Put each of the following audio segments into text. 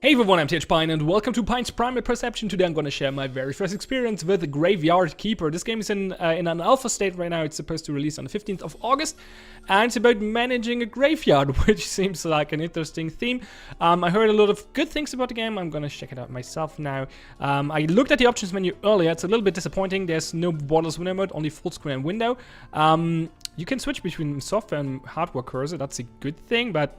Hey everyone, I'm Pion and welcome to Pion's Primal Perception. Today I'm going to share my very first experience with the Graveyard Keeper. This game is in an alpha state right now. It's supposed to release on the 15th of August. And it's about managing a graveyard, which seems like an interesting theme. I heard a lot of good things about the game. I'm going to check it out myself now. I looked at the options menu earlier. It's a little bit disappointing. There's no borderless window mode, only full screen window. You can switch between software and hardware cursor. That's a good thing, but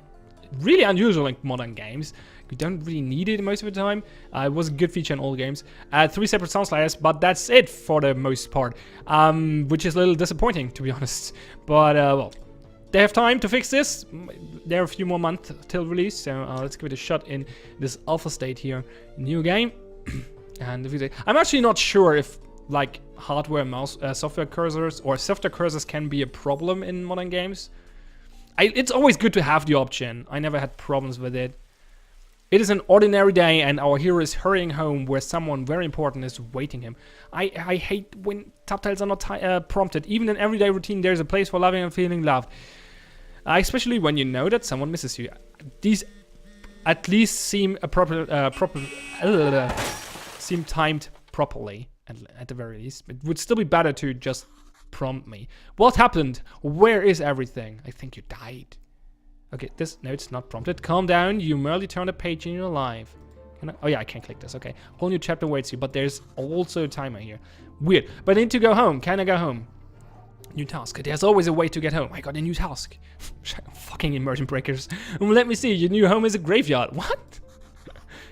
really unusual in modern games. You don't really need it most of the time. It was a good feature in all games. 3 separate sound sliders, but that's it for the most part. Which is a little disappointing, to be honest. But, well, they have time to fix this. There are a few more months till release, so let's give it a shot in this alpha state here. New game. And I'm actually not sure if, like, hardware, mouse, software cursors or software cursors can be a problem in modern games. It's always good to have the option. I never had problems with it. It is an ordinary day and our hero is hurrying home where someone very important is waiting him. I hate when subtitles are not prompted. Even in everyday routine there's a place for loving and feeling loved. Especially when you know that someone misses you. These at least seem seem timed properly at the very least. It would still be better to just prompt me. What happened? Where is everything? I think you died. Okay, no, it's not prompted. Calm down. You merely turned a page in your life. Oh yeah, I can't click this. Okay, whole new chapter waits you, but there's also a timer here. Weird. But I need to go home. Can I go home? New task. There's always a way to get home. I got a new task. Fucking immersion breakers. Let me see. Your new home is a graveyard. What?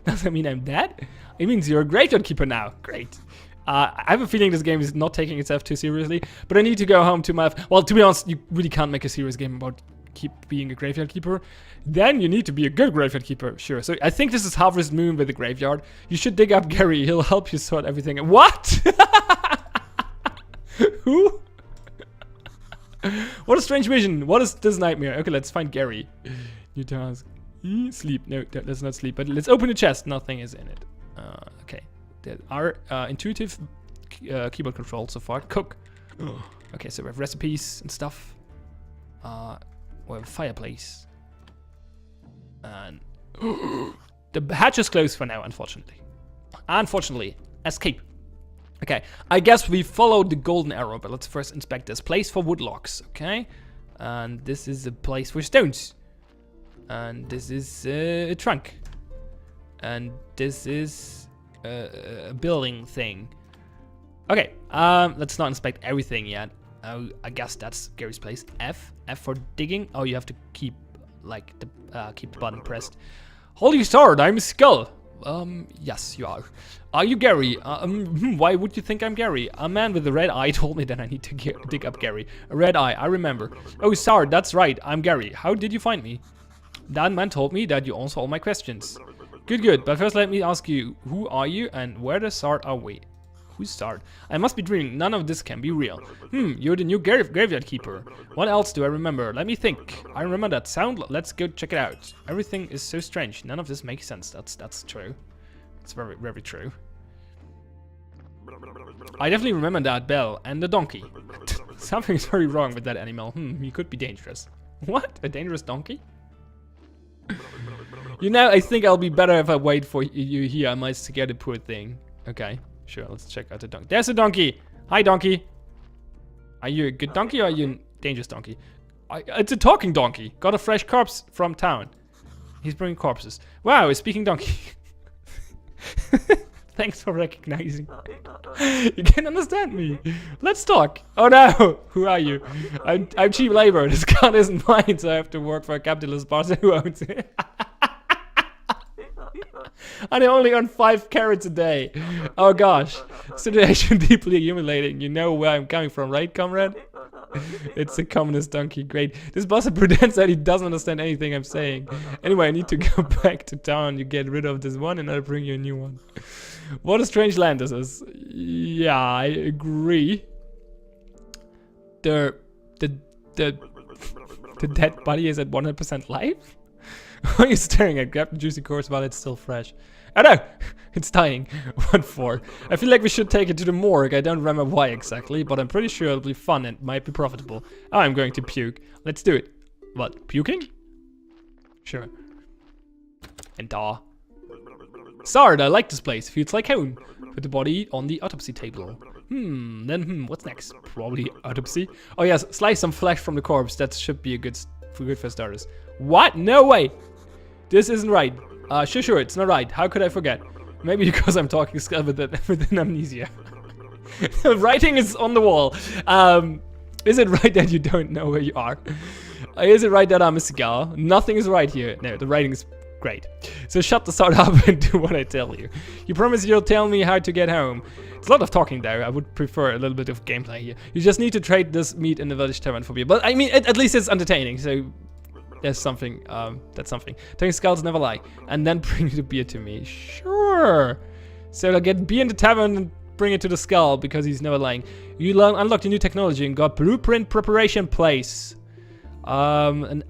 Does that mean I'm dead? It means you're a graveyard keeper now. Great. I have a feeling this game is not taking itself too seriously, but I need to go home to my... Well, to be honest, you really can't make a serious game about being a graveyard keeper. Then you need to be a good graveyard keeper, sure. So I think this is Harvest Moon with the graveyard. You should dig up Gary. He'll help you sort everything. What? Who? What a strange vision. What is this nightmare? Okay, let's find Gary. New task. Sleep. No, let's not sleep. But let's open the chest. Nothing is in it. Okay. There are intuitive keyboard controls so far. Cook. Okay, so we have recipes and stuff. We have a fireplace. And the hatch is closed for now, unfortunately. Unfortunately. Escape. Okay, I guess we followed the golden arrow, but let's first inspect this place for wood logs, okay? And this is a place for stones. And this is a trunk. And this is a building thing. Okay, let's not inspect everything yet. I guess that's Gary's place. F for digging. Oh, you have to keep like keep the button pressed. Holy sword, I'm a skull. Yes, you are. Are you Gary? Why would you think I'm Gary? A man with a red eye told me that I need to dig up Gary. A red eye, I remember. Oh, Sard, that's right. I'm Gary. How did you find me? That man told me that you answer all my questions. Good. But first, let me ask you, who are you and where the Sard are we? Who's Sard? I must be dreaming. None of this can be real. You're the new graveyard keeper. What else do I remember? Let me think. I remember that sound. Let's go check it out. Everything is so strange. None of this makes sense. That's true. It's very, very true. I definitely remember that bell and the donkey. Something's very wrong with that animal. He could be dangerous. What? A dangerous donkey? You know, I think I'll be better if I wait for you here. I might scare the poor thing. Okay. Sure, let's check out the donkey. There's a donkey! Hi, donkey! Are you a good donkey or are you a dangerous donkey? It's a talking donkey! Got a fresh corpse from town. He's bringing corpses. Wow, a speaking donkey. Thanks for recognizing. You can understand me. Let's talk. Oh no! Who are you? I'm cheap labor. This car isn't mine, so I have to work for a capitalist boss who owns it. And I only earn 5 carrots a day. Oh gosh. Situation deeply humiliating. You know where I'm coming from, right, comrade? It's a communist donkey. Great. This boss pretends that he doesn't understand anything I'm saying. Anyway, I need to go back to town. You get rid of this one and I'll bring you a new one. What a strange land this is. Yeah, I agree. The dead body is at 100% live? What are you staring at? Grab the juicy corpse while it's still fresh. Oh no! It's dying. What for? I feel like we should take it to the morgue. I don't remember why exactly, but I'm pretty sure it'll be fun and might be profitable. Oh, I'm going to puke. Let's do it. What? Puking? Sure. And Sard, I like this place. Feels like home. Put the body on the autopsy table. What's next? Probably autopsy. Oh yes, slice some flesh from the corpse. That should be a good for starters. What? No way! This isn't right. Sure, it's not right. How could I forget? Maybe because I'm talking skull with an amnesia. The writing is on the wall. Is it right that you don't know where you are? Is it right that I'm a skull? Nothing is right here. No, the writing is great. So shut the start up and do what I tell you. You promise you'll tell me how to get home. It's a lot of talking there. I would prefer a little bit of gameplay here. You just need to trade this meat in the village tavern for beer. But I mean, at least it's entertaining. So there's something. That's something. Telling skulls never lie. And then bring the beer to me. Sure. So I'll get beer in the tavern and bring it to the skull because he's never lying. You unlocked a new technology and got blueprint preparation place. An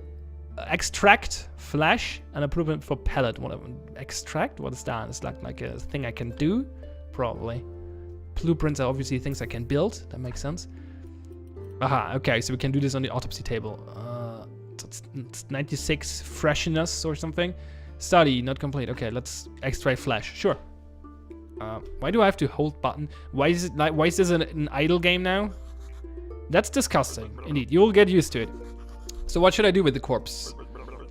extract flash and a blueprint for pellet. Whatever. Extract? What is that? It's like a thing I can do? Probably. Blueprints are obviously things I can build. That makes sense. Aha, okay, so we can do this on the autopsy table. So it's 96 freshness or something. Study, not complete. Okay, let's extract flash. Sure. Why do I have to hold button? Why is this an idle game now? That's disgusting. Indeed, you'll get used to it. So what should I do with the corpse?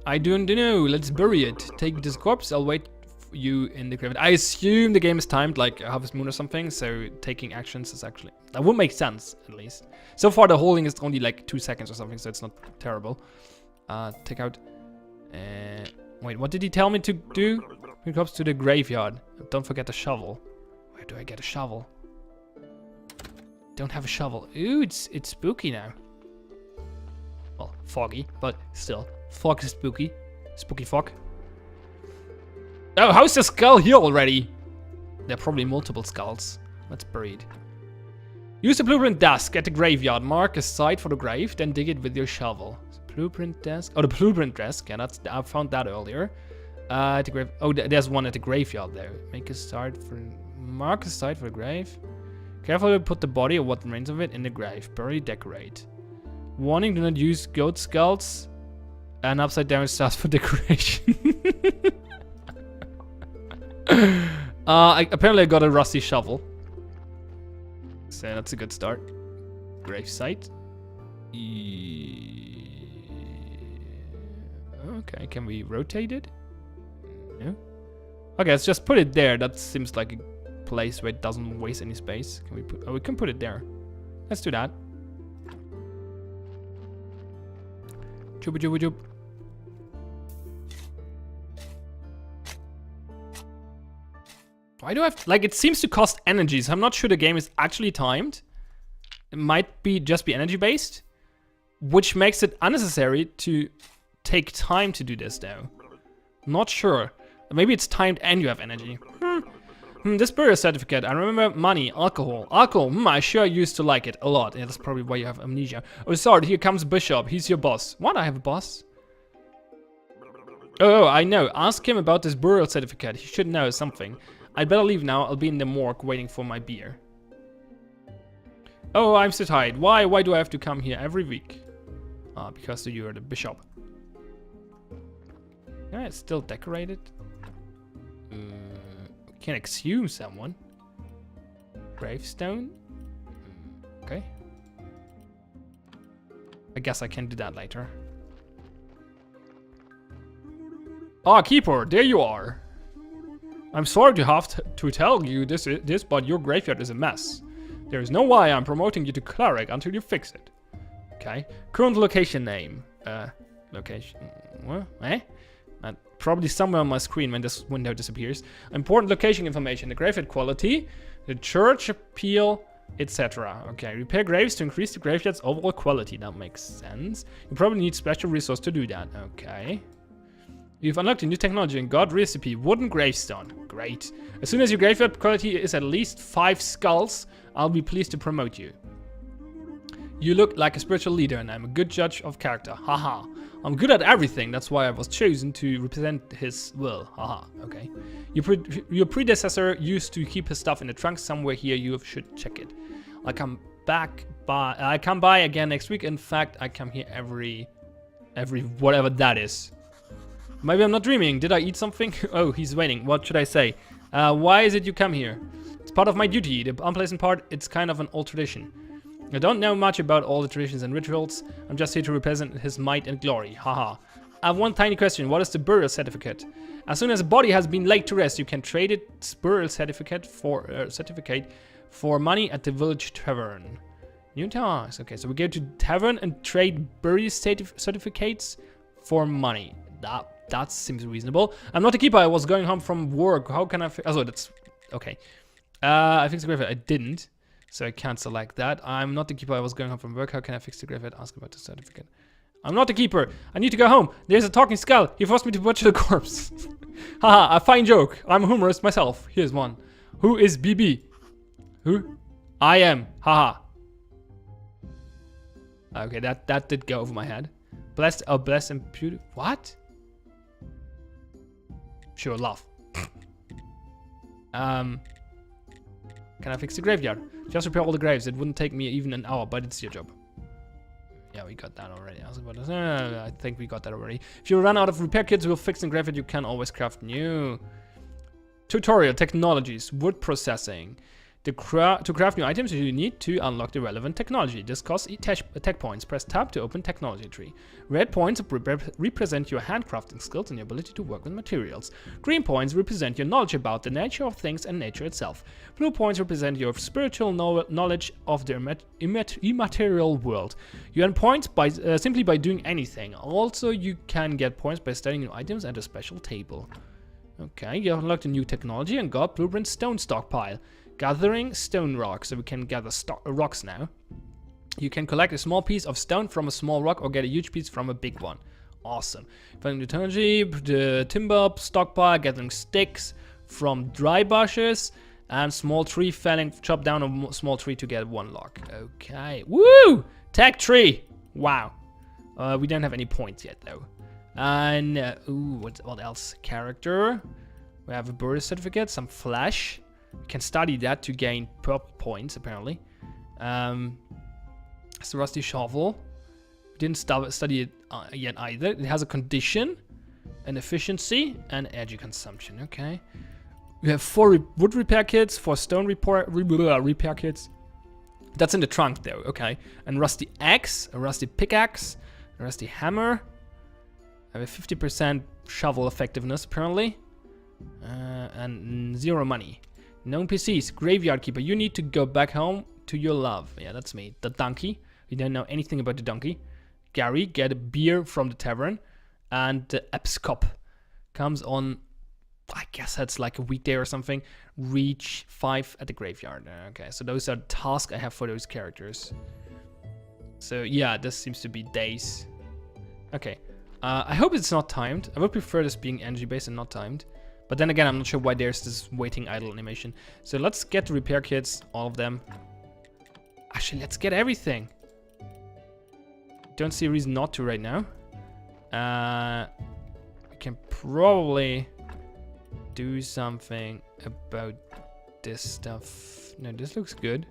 I don't know. Let's bury it. Take this corpse. I'll wait for you in the grave. I assume the game is timed like Harvest Moon or something. So taking actions is actually... That would make sense, at least. So far, the holding is only like 2 seconds or something. So it's not terrible. Take out... wait, what did he tell me to do? Bring corpse to the graveyard. Don't forget the shovel. Where do I get a shovel? Don't have a shovel. Ooh, it's spooky now. Well, foggy, but still. Fog is spooky. Spooky fog. Oh, how's the skull here already? There are probably multiple skulls. Let's bury it. Use the blueprint desk at the graveyard. Mark a site for the grave, then dig it with your shovel. Blueprint desk. Oh, the blueprint desk. Yeah, I found that earlier. At the grave. Oh, there's one at the graveyard there. Make a start for. Mark a site for the grave. Carefully put the body or what remains of it in the grave. Bury, decorate. Warning: do not use goat skulls and upside down stars for decoration. Apparently I got a rusty shovel. So that's a good start. Grave site. Okay, can we rotate it? No. Okay, let's just put it there. That seems like a place where it doesn't waste any space. Can we put? Oh, we can put it there. Let's do that. Chuba chuba chub. Why do I have, like, it seems to cost energy, so I'm not sure the game is actually timed. It might be just be energy based, which makes it unnecessary to take time to do this though. Not sure. Maybe it's timed and you have energy. This burial certificate. I remember money, alcohol. Alcohol, I sure used to like it a lot. Yeah, that's probably why you have amnesia. Oh, sorry, here comes Bishop. He's your boss. What? I have a boss? Oh, I know. Ask him about this burial certificate. He should know something. I'd better leave now. I'll be in the morgue waiting for my beer. Oh, I'm so tired. Why? Why do I have to come here every week? Because you're the bishop. Yeah, it's still decorated. Can exhume someone. Gravestone. Okay. I guess I can do that later. Ah, Keeper, there you are. I'm sorry to have to tell you this, but your graveyard is a mess. There is no way I'm promoting you to cleric until you fix it. Okay. Current location name. Location. What? Eh? Probably somewhere on my screen when this window disappears. Important location information. The graveyard quality. The church appeal. Etc. Okay. Repair graves to increase the graveyard's overall quality. That makes sense. You probably need special resource to do that. Okay. You've unlocked a new technology and got recipe. Wooden gravestone. Great. As soon as your graveyard quality is at least 5 skulls, I'll be pleased to promote you. You look like a spiritual leader and I'm a good judge of character. Haha. I'm good at everything. That's why I was chosen to represent his will. Haha. Okay. Your predecessor used to keep his stuff in the trunk somewhere here. You should check it. I come by again next week. In fact, I come here every whatever that is. Maybe I'm not dreaming. Did I eat something? Oh, he's waiting. What should I say? Why is it you come here? It's part of my duty. The unpleasant part, it's kind of an old tradition. I don't know much about all the traditions and rituals. I'm just here to represent his might and glory. Haha. I have one tiny question. What is the burial certificate? As soon as a body has been laid to rest, you can trade its burial certificate for money at the village tavern. New task. Okay, so we go to tavern and trade burial certificates for money. That seems reasonable. I'm not a keeper. I was going home from work. How can I? Oh, that's okay. I fixed the graveyard. I didn't, so I can't select that. I'm not the keeper. I was going home from work. How can I fix the graveyard? Ask about the certificate. I'm not the keeper. I need to go home. There's a talking skull. He forced me to butcher the corpse. Haha, a fine joke. I'm a humorist myself. Here's one. Who is BB? Who? I am. Haha. Okay, that did go over my head. Blessed, blessed and beautiful. What? Sure, laugh. Can I fix the graveyard? Just repair all the graves. It wouldn't take me even an hour, but it's your job. Yeah, we got that already. I think we got that already. If you run out of repair kits, we'll fix the graveyard. You can always craft new. Tutorial technologies, wood processing. To craft new items, you need to unlock the relevant technology. This costs tech points. Press tab to open technology tree. Red points represent your handcrafting skills and your ability to work with materials. Green points represent your knowledge about the nature of things and nature itself. Blue points represent your spiritual knowledge of the immaterial world. You earn points by simply by doing anything. Also, you can get points by studying new items at a special table. Okay, you unlocked a new technology and got blueprint stone stockpile. Gathering stone rocks, so we can gather rocks now. You can collect a small piece of stone from a small rock or get a huge piece from a big one. Awesome. Finding the technology, the timber stockpile, gathering sticks from dry bushes, and small tree felling, chop down a small tree to get one log. Okay. Woo! Tech tree! Wow. We don't have any points yet though. And, ooh, what else? Character. We have a burial certificate, some flesh. We can study that to gain purple points, apparently. It's a rusty shovel. We didn't study it yet either. It has a condition, an efficiency, and energy consumption. Okay. We have 4 wood repair kits, 4 stone repair kits. That's in the trunk, though. Okay. And rusty axe, a rusty pickaxe, a rusty hammer. I have a 50% shovel effectiveness, apparently. And 0 money. Known PCs, graveyard keeper. You need to go back home to your love. Yeah, that's me. The donkey. We don't know anything about the donkey. Gary, get a beer from the tavern. And the Epscop comes on, I guess that's like a weekday or something. Reach 5 at the graveyard. Okay, so those are the tasks I have for those characters. So yeah, this seems to be days. Okay, I hope it's not timed. I would prefer this being energy based and not timed. But then again, I'm not sure why there's this waiting idle animation. So let's get the repair kits, all of them. Actually, let's get everything. Don't see a reason not to right now. We can probably do something about this stuff. No, this looks good.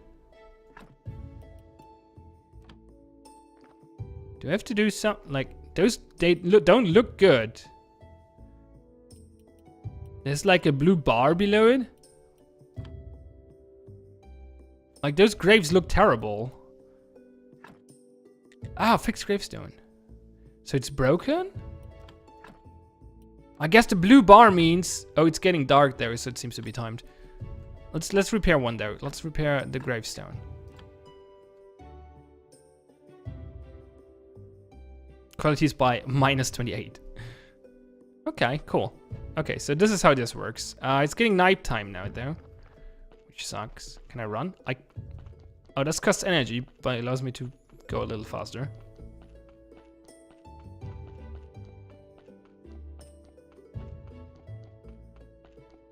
Do I have to do something like those? They don't look good. There's like a blue bar below it. Like those graves look terrible. Ah, fixed gravestone. So it's broken? I guess the blue bar means... Oh, it's getting dark there, so it seems to be timed. Let's repair one though. Let's repair the gravestone. Quality is by -28. Okay, cool. Okay, so this is how this works. It's getting nighttime now though, which sucks. Can I run? Oh, this costs energy, but it allows me to go a little faster.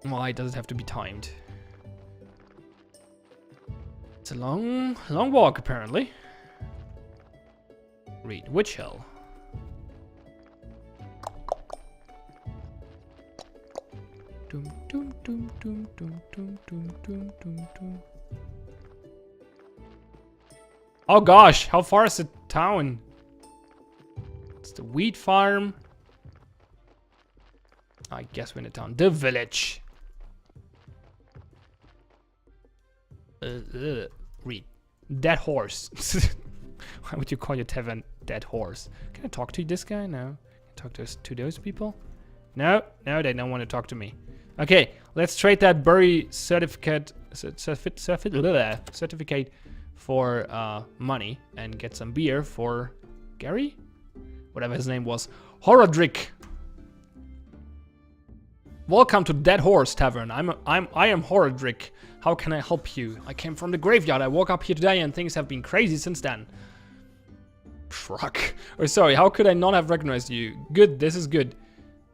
Why does it have to be timed? It's a long walk apparently. Read Witch Hill. Oh gosh, how far is the town? It's the wheat farm. I guess we're in the town. The village. Read. Dead horse. Why would you call your tavern dead horse? Can I talk to this guy? No. Can I talk to those people? No, they don't want to talk to me. Okay, let's trade that bury certificate for money and get some beer for Gary, whatever his name was. Horodrick. Welcome to Dead Horse Tavern. I am Horodrick. How can I help you? I came from the graveyard. I woke up here today and things have been crazy since then. Shrug. Oh, sorry. How could I not have recognized you? Good. This is good.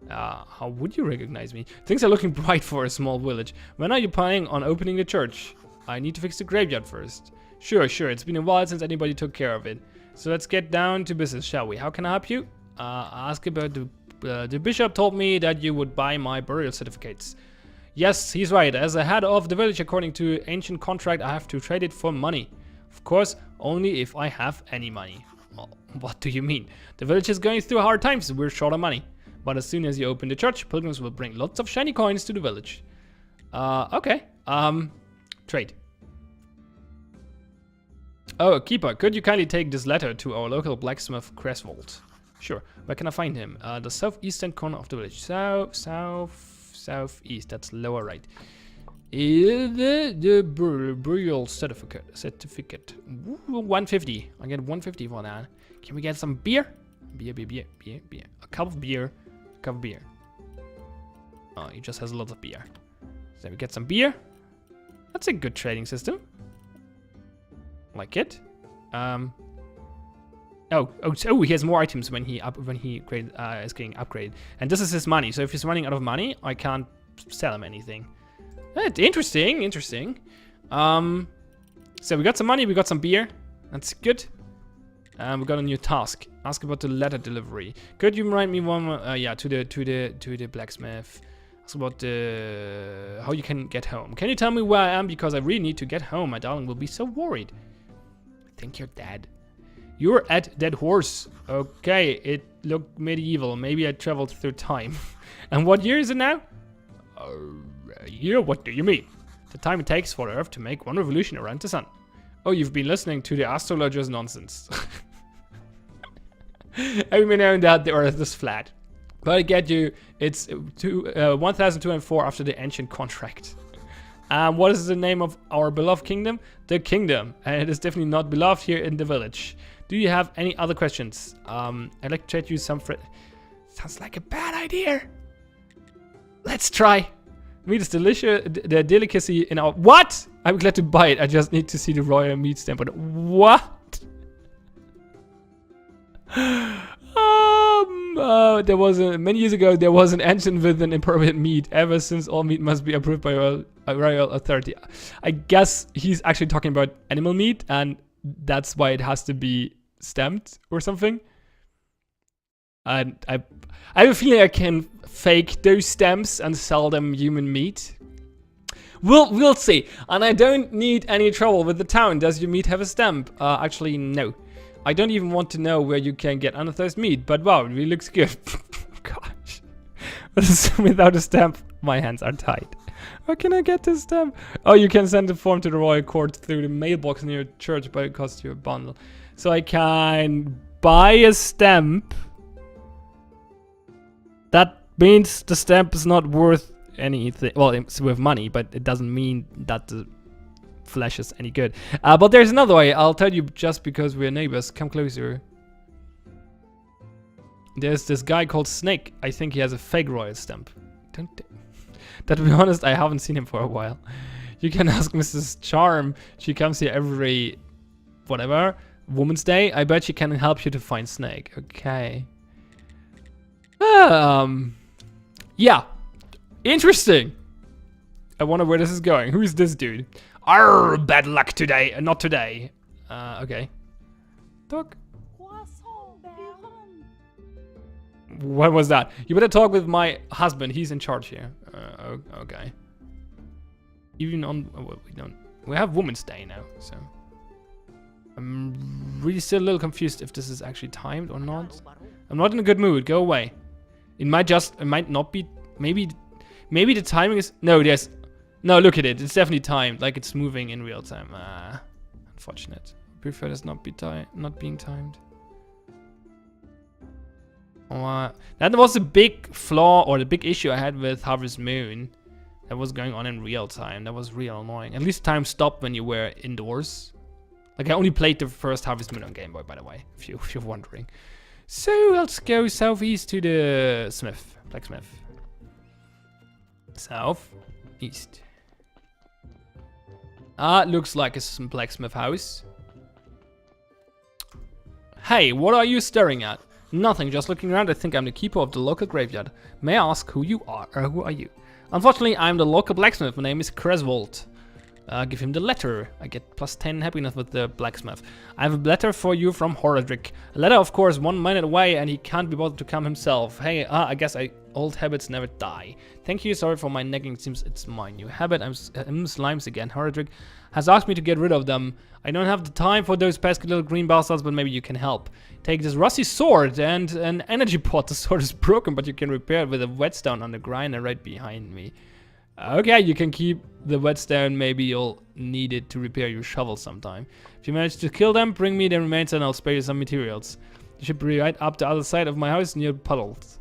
How would you recognize me? Things are looking bright for a small village. When are you planning on opening the church? I need to fix the graveyard first. Sure. It's been a while since anybody took care of it. So let's get down to business, shall we? How can I help you? Ask about the bishop told me that you would buy my burial certificates. Yes, he's right. As a head of the village, according to ancient contract, I have to trade it for money. Of course, only if I have any money. Well, what do you mean? The village is going through hard times. We're short of money. But as soon as you open the church, pilgrims will bring lots of shiny coins to the village. Okay. Trade. Oh, keeper, could you kindly take this letter to our local blacksmith, Creswold? Sure. Where can I find him? The southeastern corner of the village. Southeast. That's lower right. The burial certificate. Ooh, 150. I get 150 for that. Can we get some beer? Beer. A cup of beer. Oh, he just has a lot of beer. So we get some beer. That's a good trading system. Like it. Oh, he has more items when he is getting upgraded, and this is his money. So if he's running out of money, I can't sell him anything. Interesting. So we got some money, we got some beer. That's good. We got a new task. Ask about the letter delivery. Could you remind me one more? Yeah, to the blacksmith. Ask about how you can get home. Can you tell me where I am, because I really need to get home. My darling will be so worried. I think you're dead. You're at Dead Horse. Okay, it looked medieval. Maybe I traveled through time. And what year is it now? Year? What do you mean? The time it takes for Earth to make one revolution around the sun. Oh, you've been listening to the astrologer's nonsense. Every know that the Earth is flat. But I get you, it's 1204 after the ancient contract. What is the name of our beloved kingdom? The kingdom. And it is definitely not beloved here in the village. Do you have any other questions? I'd like to trade you some Sounds like a bad idea. Let's try. Meat is delicious. The delicacy in our... What? I'm glad to buy it. I just need to see the royal meat stamp on it. What? There was many years ago, there was an engine with an appropriate meat. Ever since, all meat must be approved by a royal authority. I guess he's actually talking about animal meat, and that's why it has to be stamped or something. And I have a feeling I can fake those stamps and sell them human meat. We'll see. And I don't need any trouble with the town. Does your meat have a stamp? Actually, no. I don't even want to know where you can get unauthorized meat, but wow, it really looks good. Gosh. Without a stamp, my hands are tied. Where can I get this stamp? Oh, you can send the form to the royal court through the mailbox near your church, but it costs you a bundle. So I can buy a stamp. That means the stamp is not worth anything. Well, it's worth money, but it doesn't mean that the flesh is any good. But there's another way. I'll tell you just because we're neighbors. Come closer. There's this guy called Snake. I think he has a fake royal stamp. To be honest, I haven't seen him for a while. You can ask Mrs. Charm. She comes here every... whatever. Woman's Day. I bet she can help you to find Snake. Okay. Yeah. Interesting. I wonder where this is going. Who is this dude? Arr, bad luck today. Not today. Okay. Talk. What was that? You better talk with my husband. He's in charge here. Okay. Even on... well, we have Women's Day now, so... I'm really still a little confused if this is actually timed or not. I'm not in a good mood. Go away. It might not be... Maybe the timing is... No, there's... No, look at it. It's definitely timed. Like it's moving in real time. Unfortunate. Prefer this not being timed. That was the big flaw or the big issue I had with Harvest Moon. That was going on in real time. That was real annoying. At least time stopped when you were indoors. Like I only played the first Harvest Moon on Game Boy, by the way, if you're wondering. So let's go southeast to the blacksmith. Southeast. Looks like a blacksmith house. Hey, what are you staring at? Nothing, just looking around. I think I'm the keeper of the local graveyard. May I ask who you are, or who are you? Unfortunately, I'm the local blacksmith. My name is Creswold. Give him the letter. I get +10 happiness with the blacksmith. I have a letter for you from Horadric. A letter, of course, 1 minute away, and he can't be bothered to come himself. Hey, I guess old habits never die. Thank you, sorry for my nagging. It seems it's my new habit. I'm slimes again. Horadric has asked me to get rid of them. I don't have the time for those pesky little green bastards, but maybe you can help. Take this rusty sword and an energy pot. The sword is broken, but you can repair it with a whetstone on the grinder right behind me. Okay, you can keep the whetstone. Maybe you'll need it to repair your shovel sometime. If you manage to kill them, bring me the remains and I'll spare you some materials. You should be right up the other side of my house near puddles.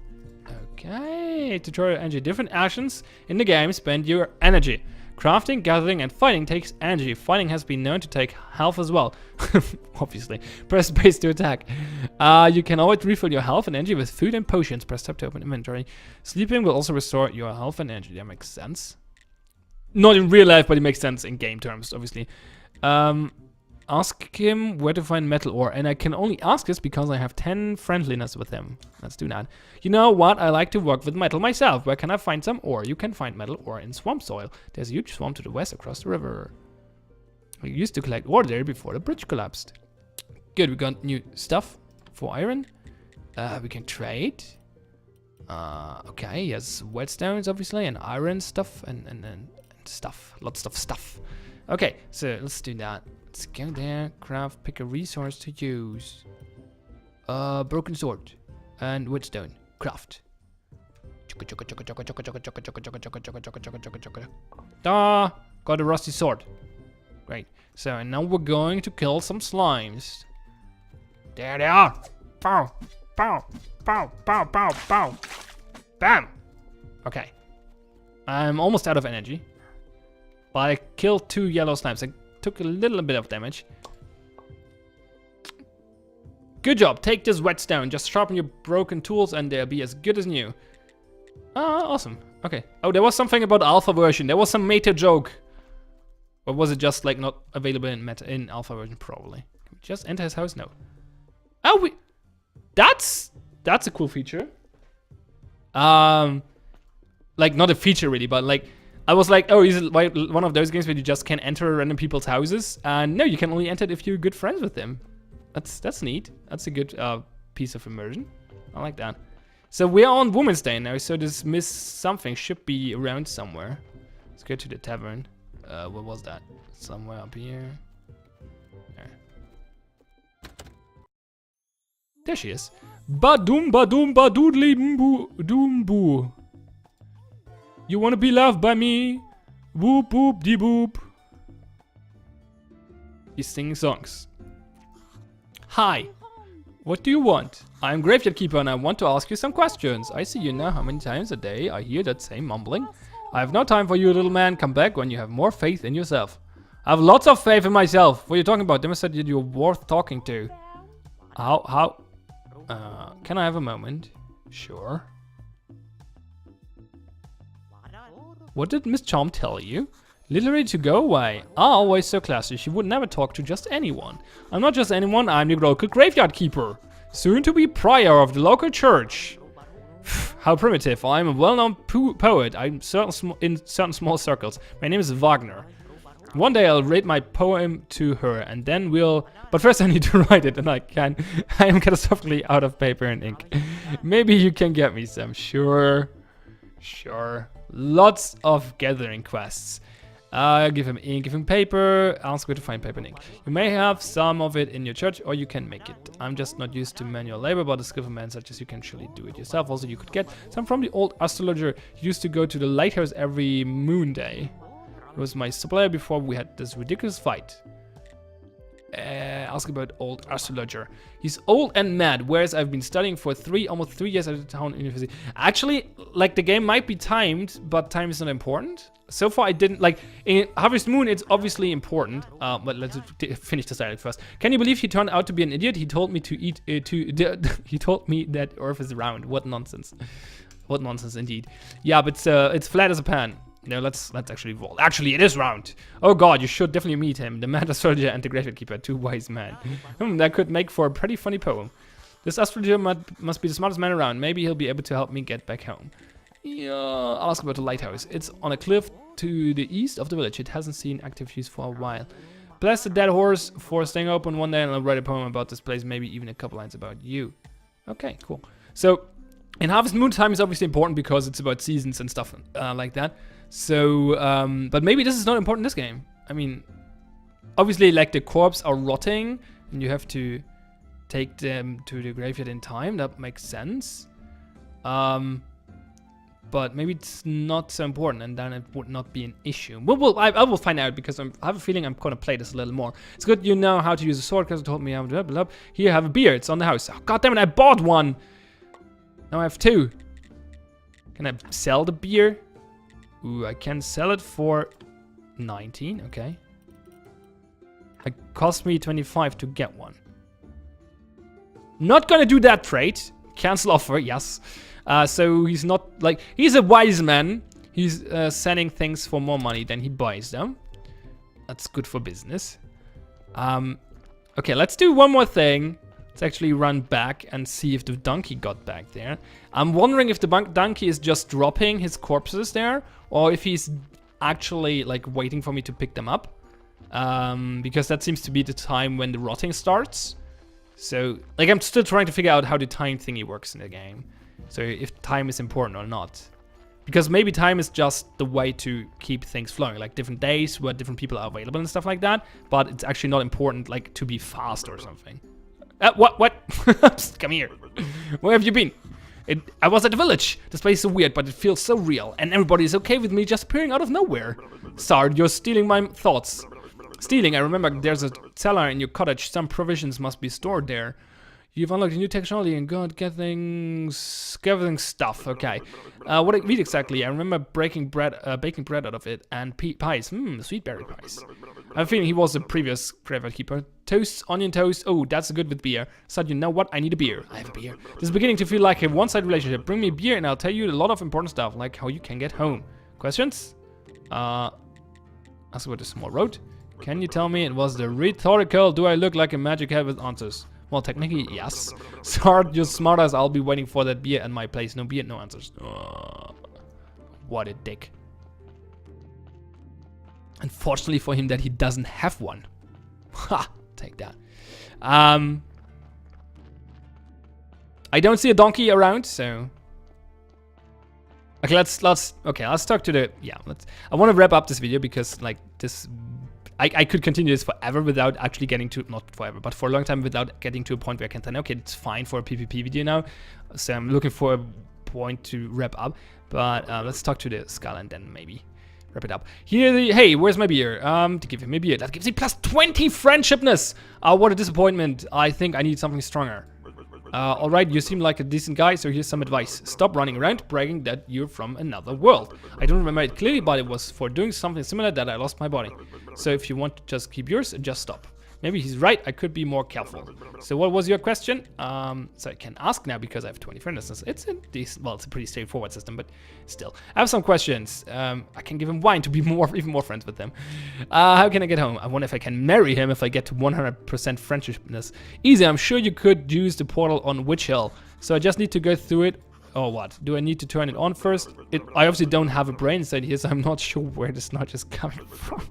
Okay, tutorial energy. Different actions in the game spend your energy. Crafting, gathering, and fighting takes energy. Fighting has been known to take health as well. Obviously. Press space to attack. You can always refill your health and energy with food and potions. Press tab to open inventory. Sleeping will also restore your health and energy. That makes sense. Not in real life, but it makes sense in game terms, obviously. Ask him where to find metal ore. And I can only ask this because I have 10 friendliness with him. Let's do that. You know what? I like to work with metal myself. Where can I find some ore? You can find metal ore in swamp soil. There's a huge swamp to the west across the river. We used to collect ore there before the bridge collapsed. Good, we got new stuff for iron. We can trade. Okay, yes, whetstones obviously, and iron stuff, and stuff. Lots of stuff. Okay, so let's do that. Let's go there, craft, pick a resource to use. Broken sword and whetstone. Craft. Da! Got a rusty sword. Great. So and now we're going to kill some slimes. There they are. Pow! Pow! Pow! Pow! Pow! Pow! Bam! Okay. I'm almost out of energy. But I killed 2 yellow slimes. I took a little bit of damage. Good job. Take this whetstone. Just sharpen your broken tools and they'll be as good as new. Awesome. Okay. Oh, there was something about alpha version. There was some meta joke. Or was it just like not available in alpha version? Probably. Can we just enter his house? No. Oh, that's a cool feature. Like not a feature really, but like I was like, oh, is it like one of those games where you just can enter random people's houses? And no, you can only enter it if you're good friends with them. That's neat. That's a good piece of immersion. I like that. So we're on Women's Day now, so this Miss something should be around somewhere. Let's go to the tavern. What was that? Somewhere up here. There she is. Ba-doom, ba-doom, ba-doodly, doom-boo. You wanna be loved by me? Whoop, whoop, dee boop. He's singing songs. Hi. What do you want? I'm Graveyard Keeper and I want to ask you some questions. I see you now. How many times a day I hear that same mumbling? I have no time for you, little man. Come back when you have more faith in yourself. I have lots of faith in myself. What are you talking about? Them said you're worth talking to. How? Can I have a moment? Sure. What did Miss Charm tell you? Literally to go away. Always so classy. She would never talk to just anyone. I'm not just anyone. I'm the local graveyard keeper. Soon to be prior of the local church. How primitive. I'm a well-known poet. I'm in certain small circles. My name is Wagner. One day I'll read my poem to her and then we'll... But first I need to write it and I am catastrophically out of paper and ink. Maybe you can get me some. Sure. Sure. Lots of gathering quests. Give him ink, give him paper. Ask where to find paper and ink. You may have some of it in your church or you can make it. I'm just not used to manual labor, but a skillful man such as you can surely do it yourself. Also, you could get some from the old astrologer. He used to go to the lighthouse every moon day. He was my supplier before we had this ridiculous fight. Ask about old astrologer. He's old and mad, whereas I've been studying for almost 3 years at the town university. Actually, like, the game might be timed, but time is not important. So far, I didn't, like, in Harvest Moon, it's obviously important. But let's finish this dialogue first. Can you believe he turned out to be an idiot? He told me to eat, he told me that Earth is round. What nonsense. What nonsense indeed. Yeah, but it's flat as a pan. No, let's actually roll. Actually, it is round. Oh god, you should definitely meet him. The mad astrologer and the graveyard keeper, 2 wise men. That could make for a pretty funny poem. This astrologer must be the smartest man around. Maybe he'll be able to help me get back home. Yeah, I'll ask about the lighthouse. It's on a cliff to the east of the village. It hasn't seen active use for a while. Bless the dead horse for staying open one day, and I'll write a poem about this place. Maybe even a couple lines about you. Okay, cool. So, in Harvest Moon, time is obviously important because it's about seasons and stuff like that. So, but maybe this is not important in this game. I mean, obviously, like, the corpses are rotting, and you have to take them to the graveyard in time. That makes sense. But maybe it's not so important, and then it would not be an issue. I will find out, because I have a feeling I'm going to play this a little more. It's good you know how to use a sword, because you told me how to blah, blah, blah. Here, have a beer. It's on the house. Oh, God damn it, I bought one. Now I have 2. Can I sell the beer? Ooh, I can sell it for 19, okay. It cost me 25 to get one. Not gonna do that trade. Cancel offer, yes. So he's not, like, he's a wise man. He's selling things for more money than he buys them. That's good for business. Okay, let's do one more thing. Let's actually run back and see if the donkey got back there. I'm wondering if the donkey is just dropping his corpses there, or if he's actually, like, waiting for me to pick them up. Because that seems to be the time when the rotting starts. So, like, I'm still trying to figure out how the time thingy works in the game. So if time is important or not. Because maybe time is just the way to keep things flowing. Like different days where different people are available and stuff like that. But it's actually not important, like, to be fast or something. What? Come here. Where have you been? I was at the village. This place is so weird, but it feels so real. And everybody is okay with me just appearing out of nowhere. Sard, you're stealing my thoughts. Stealing, I remember there's a cellar in your cottage. Some provisions must be stored there. You've unlocked a new technology and got gathering stuff. Okay. What I eat exactly? I remember baking bread out of it and pies. Sweet berry pies. I have a feeling he was the previous graveyard keeper. Toast, onion toast. Oh, that's good with beer. So you know what? I need a beer. I have a beer. This is beginning to feel like a one-sided relationship. Bring me beer and I'll tell you a lot of important stuff, like how you can get home. Questions? Ask about the small road. Can you tell me it was the rhetorical? Do I look like a magic head with answers? Well, technically, yes. Sard, you're smart as I'll be waiting for that beer at my place. No beer, no answers. What a dick. Unfortunately for him that he doesn't have one. Ha! Take that. I don't see a donkey around, so... Okay, let's talk to the... Yeah, I want to wrap up this video because, like, this... I could continue this forever without actually getting to, not forever, but for a long time without getting to a point where I can say, okay, it's fine for a PvP video now. So I'm looking for a point to wrap up. But let's talk to the skull and then maybe wrap it up. Hey, where's my beer? To give him a beer. That gives me plus 20 friendshipness. What a disappointment. I think I need something stronger. Alright, you seem like a decent guy, so here's some advice. Stop running around bragging that you're from another world. I don't remember it clearly, but it was for doing something similar that I lost my body. So if you want to just keep yours, just stop. Maybe he's right, I could be more careful. So what was your question? So I can ask now because I have 20 friends. It's a decent, well, it's a pretty straightforward system, but still. I have some questions. I can give him wine to be even more friends with him. How can I get home? I wonder if I can marry him if I get to 100% friendshipness. Easy, I'm sure you could use the portal on Witch Hill. So I just need to go through it. Or what? Do I need to turn it on first? I obviously don't have a brain inside here, so I'm not sure where this nudge is coming from.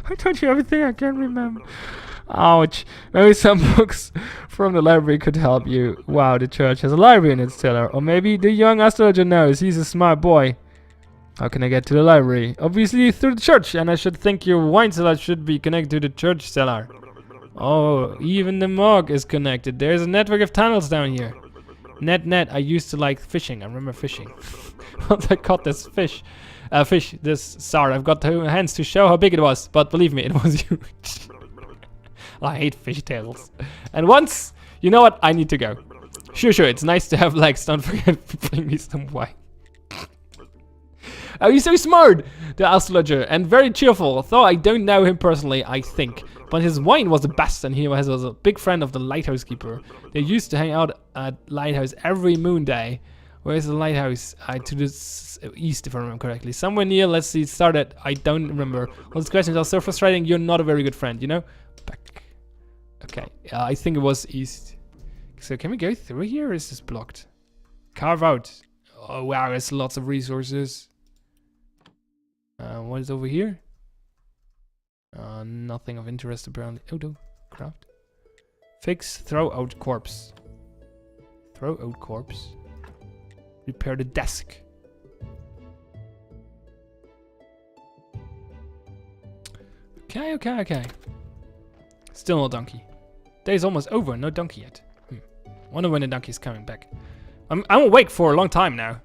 I told you everything I can remember. Ouch. Maybe some books from the library could help you. Wow, the church has a library in its cellar. Or maybe the young astrologer knows. He's a smart boy. How can I get to the library? Obviously through the church, and I should think your wine cellar should be connected to the church cellar. Oh, even the morgue is connected. There's a network of tunnels down here. Net, I used to like fishing. I remember fishing. Once I caught this fish. Fish, this sorry, I've got 2 hands to show how big it was, but believe me, it was huge. I hate fish tails. And once, you know what? I need to go. Sure, it's nice to have legs. Don't forget to bring me some wine. Oh, he's so smart, the astrologer, and very cheerful. Though I don't know him personally, I think. But his wine was the best, and he was a big friend of the lighthouse keeper. They used to hang out at lighthouse every moon day. Where's the lighthouse? To the east, if I remember correctly. Somewhere near, let's see, started. I don't remember. All these questions are so frustrating. You're not a very good friend, you know? Back. Okay, I think it was east. So can we go through here, or is this blocked? Carve out. Oh wow, there's lots of resources. What is over here? Nothing of interest apparently. Oh no, craft. Fix, throw out corpse. Throw out corpse. Repair the desk. Okay. Still no donkey. Day's almost over, no donkey yet. Wonder when the donkey's coming back. I'm awake for a long time now.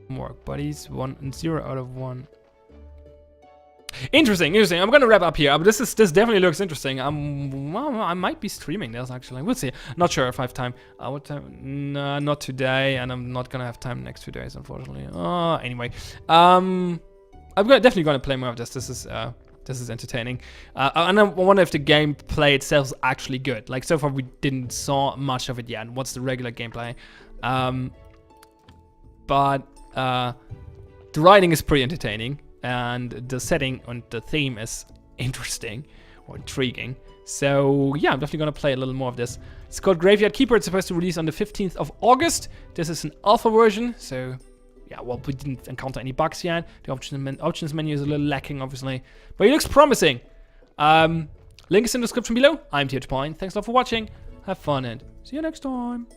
More buddies, 1 and 0 out of 1. Interesting. I'm gonna wrap up here, but this definitely looks interesting. Well, I might be streaming this actually. We'll see. Not sure if I have time. What time? No, not today, and I'm not gonna have time next 2 days, unfortunately. Anyway, I'm definitely gonna play more of this. This is entertaining, and I wonder if the gameplay itself is actually good. Like so far, we didn't saw much of it yet. What's the regular gameplay? But the writing is pretty entertaining, and the setting and the theme is interesting or intriguing. So yeah, I'm definitely gonna play a little more of this. It's called Graveyard Keeper. It's supposed to release on the 15th of August. This is an alpha version, so yeah, well, we didn't encounter any bugs yet. The options menu is a little lacking, obviously, but it looks promising. Link is in the description below. I'm THPoint. Thanks a lot for watching. Have fun and see you next time.